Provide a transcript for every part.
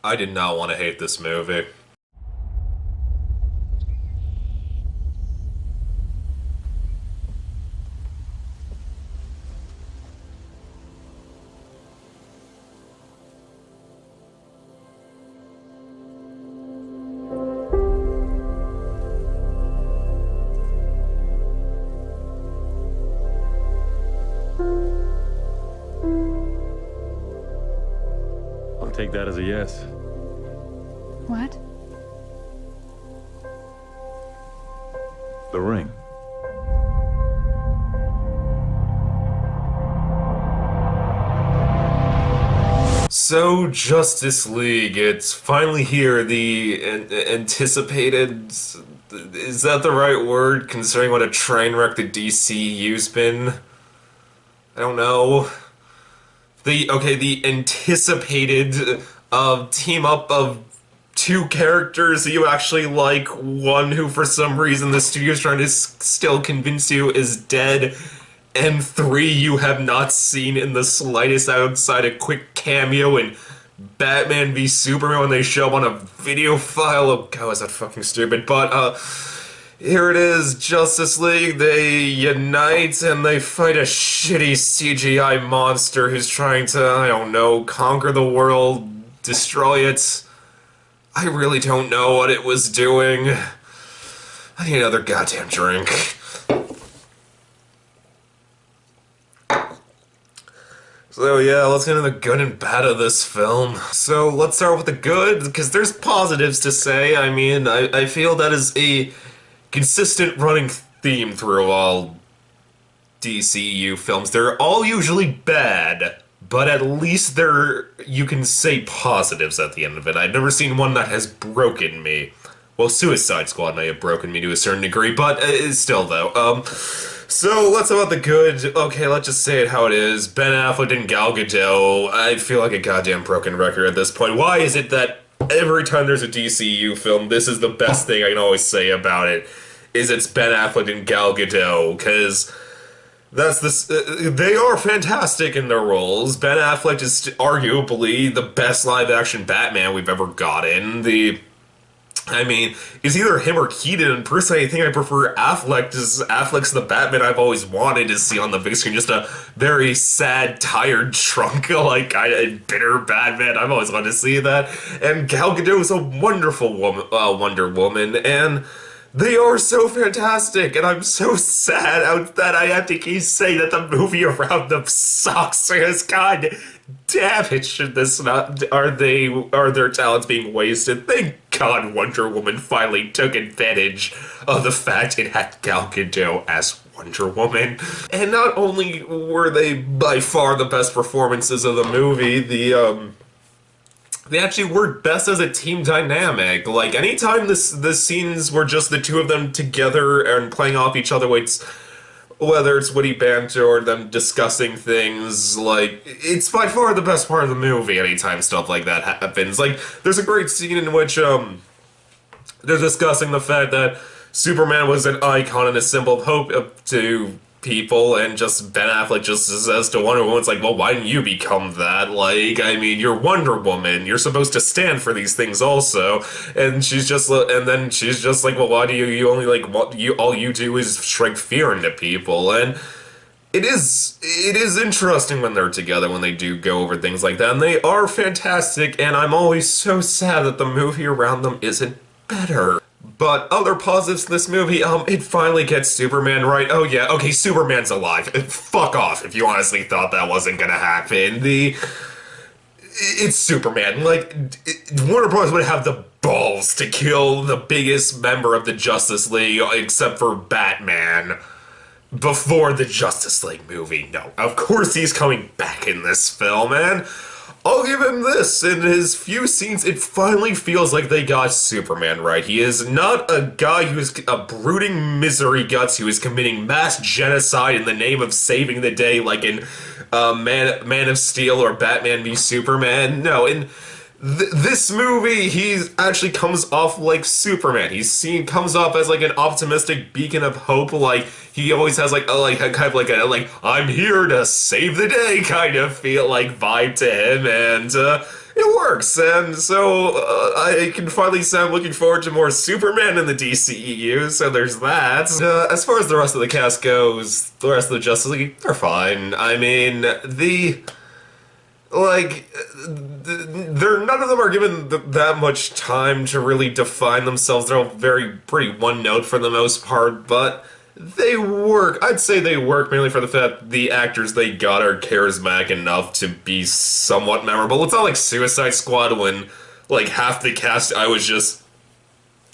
I did not want to hate this movie. I'll take that as a yes. What? The ring. So, Justice League, it's finally here, the anticipated... Is that the right word, considering what a train wreck the DCEU's been? I don't know. The anticipated team up of two characters that you actually like, one who for some reason the studio's trying to still convince you is dead, and three you have not seen in the slightest outside a quick cameo in Batman v Superman when they show up on a video file. Oh god, is that fucking stupid. But here it is, Justice League, they unite and they fight a shitty CGI monster who's trying to, I don't know, conquer the world, destroy it. I really don't know what it was doing. I need another goddamn drink. So yeah, let's get into the good and bad of this film. So let's start with the good, because there's positives to say. I mean, I feel that is a consistent running theme through all DCEU films. They're all usually bad, but at least you can say positives at the end of it. I've never seen one that has broken me. Well, Suicide Squad may have broken me to a certain degree, but still though. So, let's talk about the good. Okay, let's just say it how it is. Ben Affleck and Gal Gadot, I feel like a goddamn broken record at this point. Why is it that every time there's a DCU film, this is the best thing I can always say about it, is it's Ben Affleck and Gal Gadot, because they are fantastic in their roles. Ben Affleck is arguably the best live-action Batman we've ever gotten. I mean, it's either him or Keaton, and personally I think I prefer Affleck, because Affleck's the Batman I've always wanted to see on the big screen, just a very sad, tired, drunk, bitter Batman. I've always wanted to see that. And Gal Gadot is a wonderful woman, Wonder Woman, and they are so fantastic, and I'm so sad that I have to keep saying that the movie around them sucks, because god damn it, should this not, are their talents being wasted? Thank God Wonder Woman finally took advantage of the fact it had Gal Gadot as Wonder Woman. And not only were they by far the best performances of the movie, they actually worked best as a team dynamic. Like, anytime the scenes were just the two of them together and playing off each other, whether it's witty banter or them discussing things, like, it's by far the best part of the movie anytime stuff like that happens. Like, there's a great scene in which, they're discussing the fact that Superman was an icon and a symbol of hope to people, and just Ben Affleck just says to Wonder Woman, it's like, well, why didn't you become that? Like, I mean, you're Wonder Woman, you're supposed to stand for these things also. And she's just like, well, why do you only, like, all you do is strike fear into people. And it is interesting when they're together, when they do go over things like that, and they are fantastic, and I'm always so sad that the movie around them isn't better. But other positives in this movie, it finally gets Superman right. Oh yeah, okay, Superman's alive. Fuck off if you honestly thought that wasn't gonna happen. It's Superman. Like, Warner Bros. Would have the balls to kill the biggest member of the Justice League, except for Batman, before the Justice League movie. No, of course he's coming back in this film, man. I'll give him this. In his few scenes, it finally feels like they got Superman right. He is not a guy who's a brooding misery guts who is committing mass genocide in the name of saving the day, like in Man of Steel or Batman v Superman. No, in This movie, he actually comes off like Superman. Comes off as like an optimistic beacon of hope. Like he always has like a kind of like I'm here to save the day kind of feel like vibe to him, and it works. And so I can finally say I'm looking forward to more Superman in the DCEU. So there's that. As far as the rest of the cast goes, the rest of the Justice League, they're fine. I mean, like none of them are given that much time to really define themselves. They're all pretty one note for the most part, but they work. I'd say they work mainly for the fact the actors they got are charismatic enough to be somewhat memorable. It's not like Suicide Squad when like half the cast I was just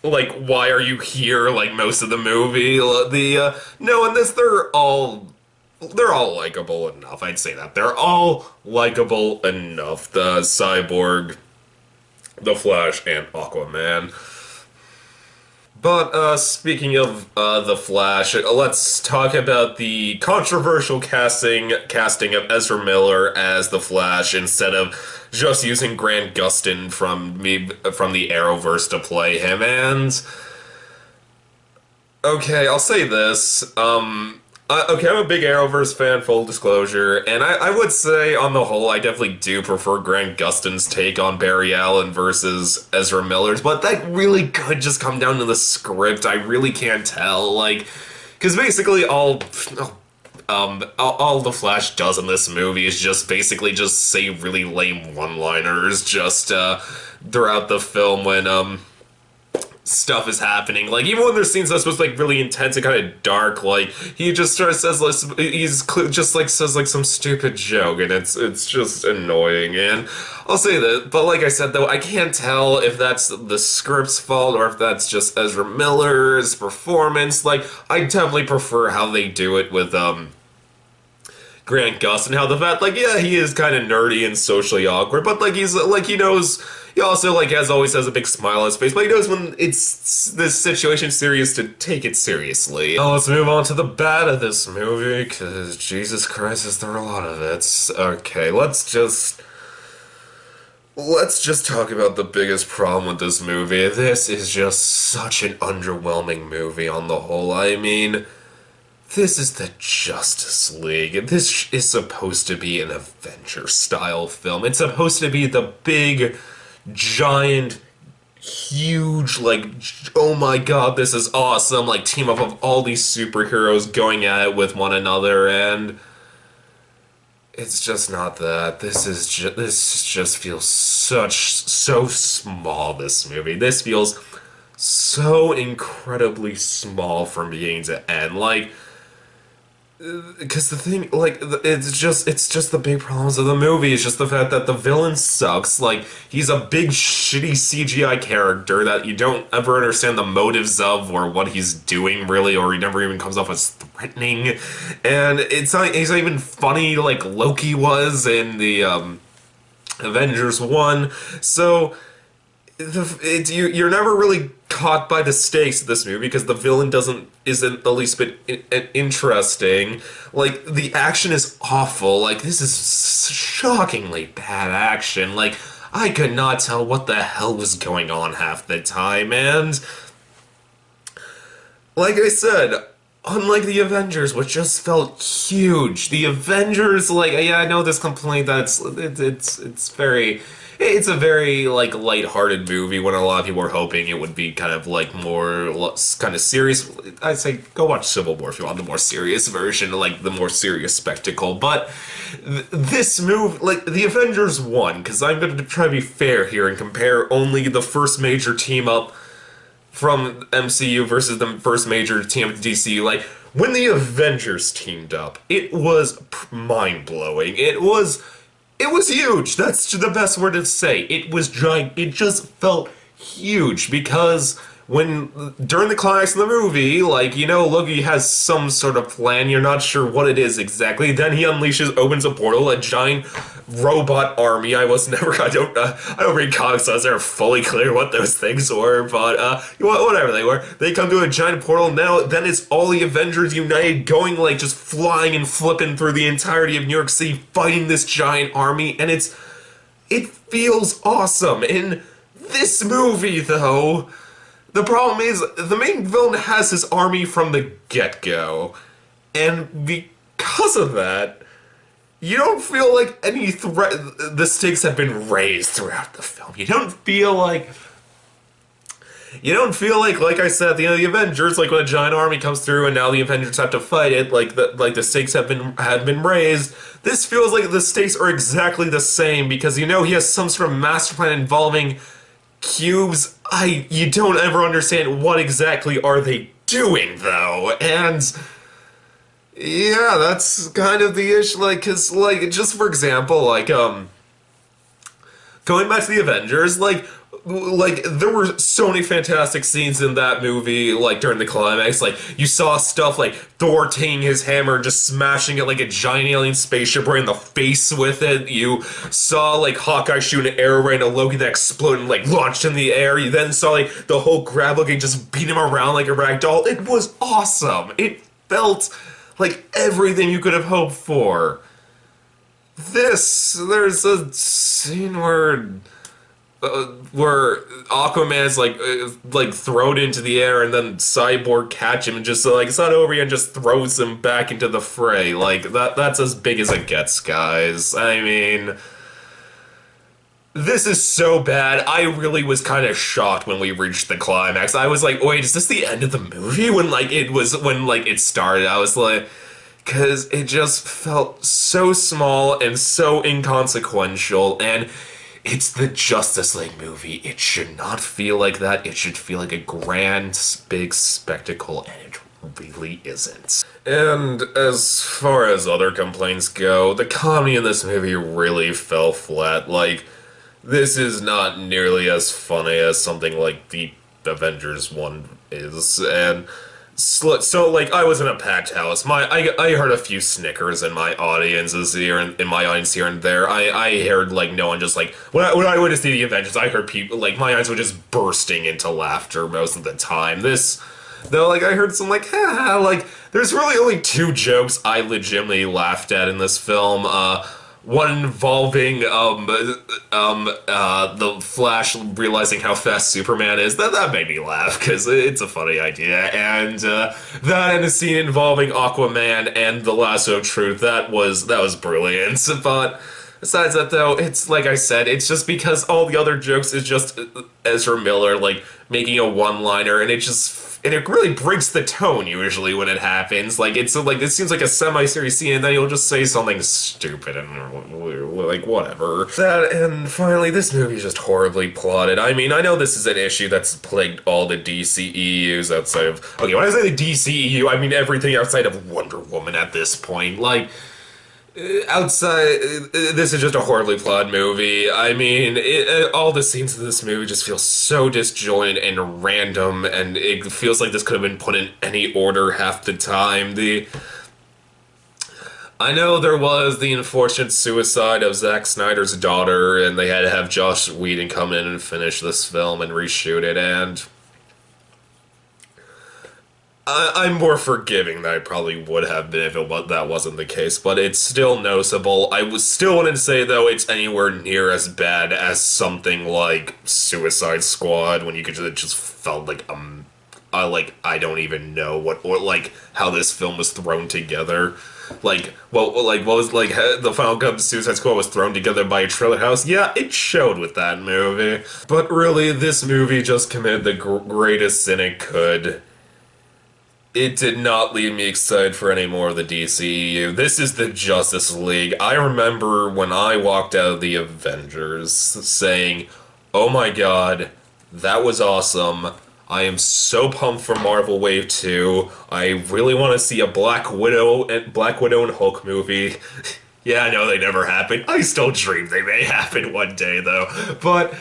like, why are you here? Like most of the movie, no, in this they're all likable enough. I'd say that. They're all likable enough. The Cyborg, the Flash, and Aquaman. But speaking of the Flash, let's talk about the controversial casting of Ezra Miller as the Flash instead of just using Grant Gustin from the Arrowverse to play him. And okay, I'll say this. Okay, I'm a big Arrowverse fan, full disclosure, and I would say, on the whole, I definitely do prefer Grant Gustin's take on Barry Allen versus Ezra Miller's, but that really could just come down to the script. I really can't tell, like, because basically all the Flash does in this movie is just basically just say really lame one-liners just throughout the film when stuff is happening. Like, even when there's scenes that's supposed to be like really intense and kind of dark, like he just sort of says says like some stupid joke, and it's just annoying. And I'll say that, but like I said though, I can't tell if that's the script's fault or if that's just Ezra Miller's performance. Like, I definitely prefer how they do it with Grant Gustin, and how the fact, like, yeah, he is kind of nerdy and socially awkward, but like he's like he knows. He also, like, as always, has a big smile on his face, but he knows when it's this situation serious to take it seriously. Now let's move on to the bad of this movie, because Jesus Christ, is there a lot of it. Okay, let's just talk about the biggest problem with this movie. This is just such an underwhelming movie on the whole. I mean, this is the Justice League. This is supposed to be an Avenger-style film. It's supposed to be the big, giant, huge, like, oh my god, this is awesome, like, team up of all these superheroes going at it with one another, and it's just not that. This just feels so small, this movie. This feels so incredibly small from beginning to end. Like, because the thing, like, it's just the big problems of the movie. It's just the fact that the villain sucks. Like, he's a big, shitty CGI character that you don't ever understand the motives of or what he's doing, really, or he never even comes off as threatening. And he's not even funny like Loki was in the Avengers 1. So you're never really caught by the stakes of this movie because the villain isn't the least bit interesting. Like, the action is awful. Like, this is shockingly bad action. Like, I could not tell what the hell was going on half the time. And like I said, unlike the Avengers, which just felt huge, the Avengers, like, yeah, I know this complaint that it's a very, like, lighthearted movie when a lot of people were hoping it would be kind of, like, more kind of serious. I'd say go watch Civil War if you want the more serious version, like, the more serious spectacle. But this movie, like, the Avengers 1, because I'm going to try to be fair here and compare only the first major team-up from MCU versus the first major team of DCU. Like, when the Avengers teamed up, it was mind-blowing. It was huge. That's the best word to say. It was giant. It just felt huge because during the climax of the movie, like, you know, Loki has some sort of plan. You're not sure what it is exactly. Then he opens a portal, a giant robot army. I don't read comics, so I was never fully clear what those things were, but whatever they were. They come to a giant portal. Then it's all the Avengers united, going, like, just flying and flipping through the entirety of New York City, fighting this giant army, and it's It feels awesome. In this movie, though, the problem is the main villain has his army from the get-go. And because of that, you don't feel like any threat. The stakes have been raised throughout the film. You don't feel like. Like I said at the end of the Avengers, like when a giant army comes through and now the Avengers have to fight it, like the stakes have been raised. This feels like the stakes are exactly the same because he has some sort of master plan involving cubes. You don't ever understand what exactly are they doing though, and yeah, that's kind of the issue. Like, cause just for example, going back to the Avengers, there were so many fantastic scenes in that movie, like during the climax. Like you saw stuff like Thor taking his hammer and just smashing it like a giant alien spaceship right in the face with it. You saw like Hawkeye shoot an arrow right into Loki that exploded and like launched in the air. You then saw like the whole grab Loki just beat him around like a rag doll. It was awesome. It felt like everything you could have hoped for. There's a scene where Aquaman's like thrown into the air and then Cyborg catch him and just like it's not over yet and just throws him back into the fray. Like that's as big as it gets, guys. I mean, this is so bad. I really was kind of shocked when we reached the climax. I was like, wait, is this the end of the movie? When it started, I was like, because it just felt so small and so inconsequential, and it's the Justice League movie. It should not feel like that. It should feel like a grand, big spectacle, and it really isn't. And as far as other complaints go, the comedy in this movie really fell flat. Like, this is not nearly as funny as something like the Avengers one is, and so like I was in a packed house. I heard a few snickers in my audiences here and in my audience here and there. I heard like no one just like when I went to see the Avengers, I heard people like my eyes were just bursting into laughter most of the time. This though, like I heard some like ha, like there's really only two jokes I legitimately laughed at in this film. One involving the Flash realizing how fast Superman is. That made me laugh because it's a funny idea, and that and a scene involving Aquaman and the Lasso of Truth. That was brilliant. But besides that, though, it's like I said, it's just because all the other jokes is just Ezra Miller like making a one-liner, and it really breaks the tone usually when it happens. Like it seems like a semi-serious scene, and then you'll just say something stupid and like whatever. That and finally, this movie is just horribly plotted. I mean, I know this is an issue that's plagued all the DCEUs outside of. Okay, when I say the DCEU, I mean everything outside of Wonder Woman at this point. Like. Outside, this is just a horribly plotted movie. I mean, all the scenes of this movie just feel so disjointed and random, and it feels like this could have been put in any order half the time. I know there was the unfortunate suicide of Zack Snyder's daughter, and they had to have Joss Whedon come in and finish this film and reshoot it, and I'm more forgiving than I probably would have been if that wasn't the case, but it's still noticeable. I still wouldn't say, though, it's anywhere near as bad as something like Suicide Squad, when you could just felt like, I don't even know like, how this film was thrown together. What was, the final cut of Suicide Squad was thrown together by a trailer house? Yeah, it showed with that movie. But really, this movie just committed the greatest sin it could. It did not leave me excited for any more of the DCEU. This is the Justice League. I remember when I walked out of the Avengers saying, oh my god, that was awesome. I am so pumped for Marvel Wave 2. I really want to see a Black Widow and Hulk movie. Yeah, I know they never happened. I still dream they may happen one day, though. But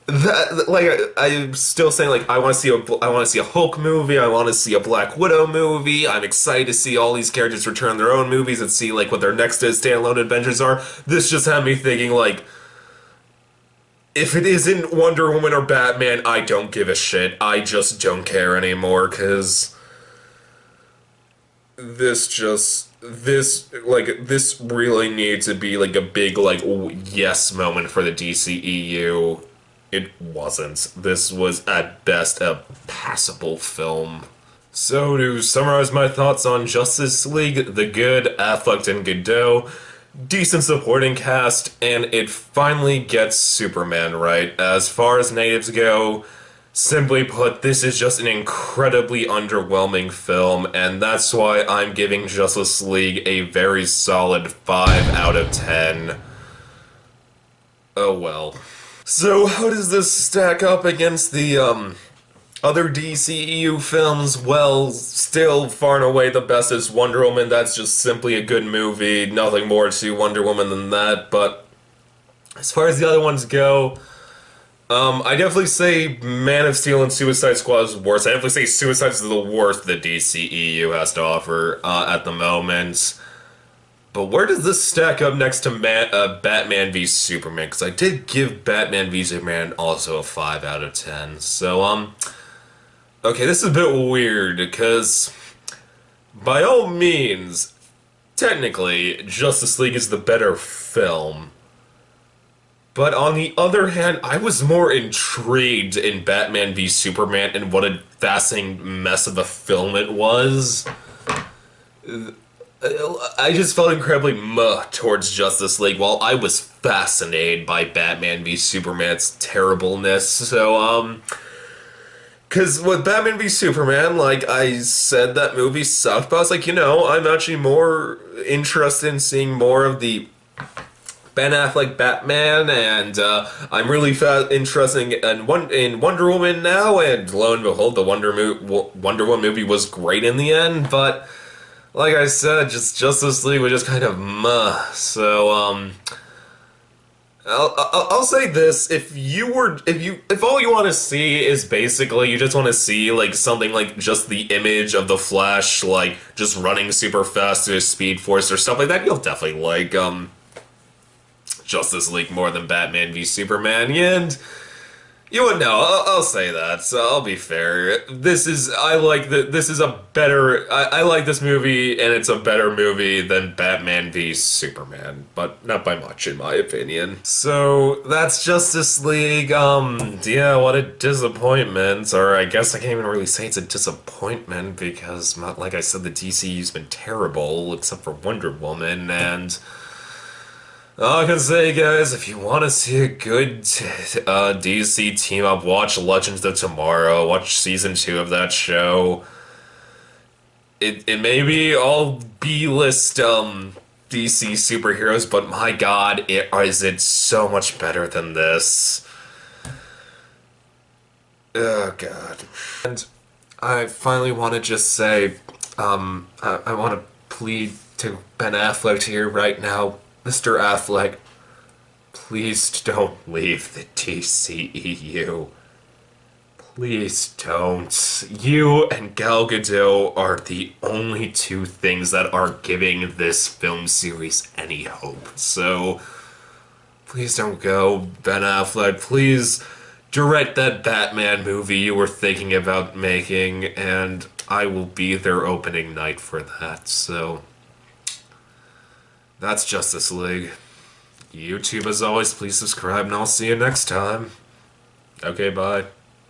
I'm still saying, like, I want to see a Hulk movie. I want to see a Black Widow movie. I'm excited to see all these characters return their own movies and see like what their next standalone adventures are. This just had me thinking, like, if it isn't Wonder Woman or Batman, I don't give a shit. I just don't care anymore, because this really needs to be like a big like yes moment for the DCEU. It wasn't. This was at best a passable film. So to summarize my thoughts on Justice League, the good, Affleck and Godot, decent supporting cast, and it finally gets Superman right. As far as natives go, simply put, this is just an incredibly underwhelming film, and that's why I'm giving Justice League a very solid 5 out of 10. Oh well. So how does this stack up against the, other DCEU films? Well, still far and away the best is Wonder Woman. That's just simply a good movie. Nothing more to Wonder Woman than that, but as far as the other ones go, I definitely say Man of Steel and Suicide Squad is worse. I definitely say Suicide is the worst the DCEU has to offer at the moment. But where does this stack up next to Batman v Superman? Because I did give Batman v Superman also a 5 out of 10. So, okay, this is a bit weird, because by all means, technically, Justice League is the better film. But on the other hand, I was more intrigued in Batman v Superman and what a fascinating mess of a film it was. I just felt incredibly towards Justice League, while I was fascinated by Batman v Superman's terribleness. So, because with Batman v Superman, like I said, that movie sucked, but I was like, I'm actually more interested in seeing more of the Ben Affleck Batman, and I'm really interested in Wonder Woman now, and lo and behold, the Wonder Woman movie was great in the end, but like I said, just Justice League was just kind of So, I'll say this: if all you want to see is basically you just want to see like something like just the image of the Flash, like just running super fast to Speed Force or stuff like that, you'll definitely like Justice League more than Batman v Superman, and you would know. I'll say that. So I'll be fair. This is I like this movie, and it's a better movie than Batman v Superman, but not by much in my opinion. So that's Justice League. Yeah, what a disappointment. Or I guess I can't even really say it's a disappointment because, like I said, the DCU's been terrible except for Wonder Woman, and all I can say, guys, if you want to see a good DC team-up, watch Legends of Tomorrow, watch Season 2 of that show. It may be all B-list DC superheroes, but my god, is it so much better than this. Oh god. And I finally want to just say, I want to plead to Ben Affleck here right now. Mr. Affleck, please don't leave the DCEU. Please don't. You and Gal Gadot are the only two things that are giving this film series any hope. So, please don't go, Ben Affleck. Please direct that Batman movie you were thinking about making, and I will be there opening night for that. So, that's Justice League. YouTube, as always, please subscribe, and I'll see you next time. Okay, bye.